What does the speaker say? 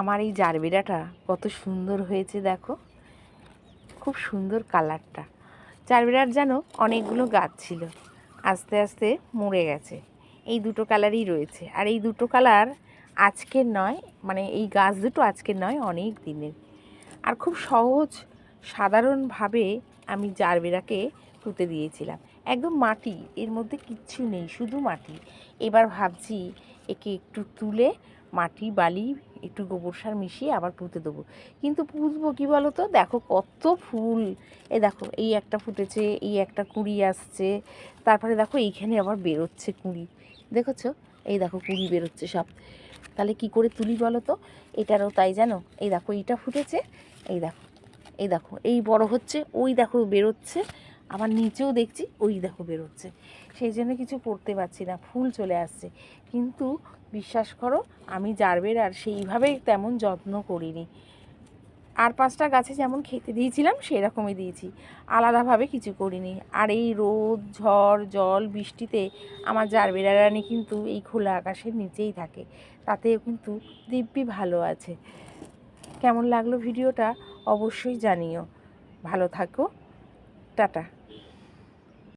আমার এই জারবেরাটা কত সুন্দর হয়েছে দেখো, খুব সুন্দর কালারটা। জারবেরার যেন অনেকগুলো গাছ ছিল, আস্তে আস্তে মরে গেছে। এই দুটো কালারই রয়েছে, আর এই দুটো কালার আজকের নয়, মানে এই গাছ দুটো আজকের নয়, অনেক দিনের। আর খুব সহজ সাধারণভাবে আমি জারবেরাকে পুঁতে দিয়েছিলাম, একদম মাটি, এর মধ্যে কিচ্ছু নেই, শুধু মাটি। এবার ভাবছি একে একটু তুলে মাটি বালি একটু গোবর সার মিশিয়ে আবার পুঁতে দেবো। কিন্তু পুঁতবো কী বলো তো, দেখো কত ফুল, এই দেখো এই একটা ফুটেছে, এই একটা কুঁড়ি আসছে, তারপরে দেখো এইখানে আবার বেরোচ্ছে কুঁড়ি, দেখেছো? এই দেখো কুঁড়ি বেরোচ্ছে সব। তাহলে কি করে তুলি বলো তো? এটারও তাই জানো, এই দেখো এইটা ফুটেছে, এই দেখো, এই দেখো এই বড় হচ্ছে, ওই দেখো বেরোচ্ছে, আবার নিচেও দেখছি ওই দেখো বেরোচ্ছে। সেই জন্য কিছু করতে পারছি না, ফুল চলে আসছে। কিন্তু বিশ্বাস করো, আমি জারবেরার সেইভাবেই তেমন যত্ন করিনি। আর 5টা গাছে যেমন খেতে দিয়েছিলাম সেরকমই দিয়েছি, আলাদাভাবে কিছু করিনি। আর এই রোদ ঝড় জল বৃষ্টিতে আমার জারবেরা রানী কিন্তু এই খোলা আকাশের নিচেই থাকে, তাতেও কিন্তু দিব্যি ভালো আছে। কেমন লাগলো ভিডিওটা অবশ্যই জানিও। ভালো থাকো, টাটা।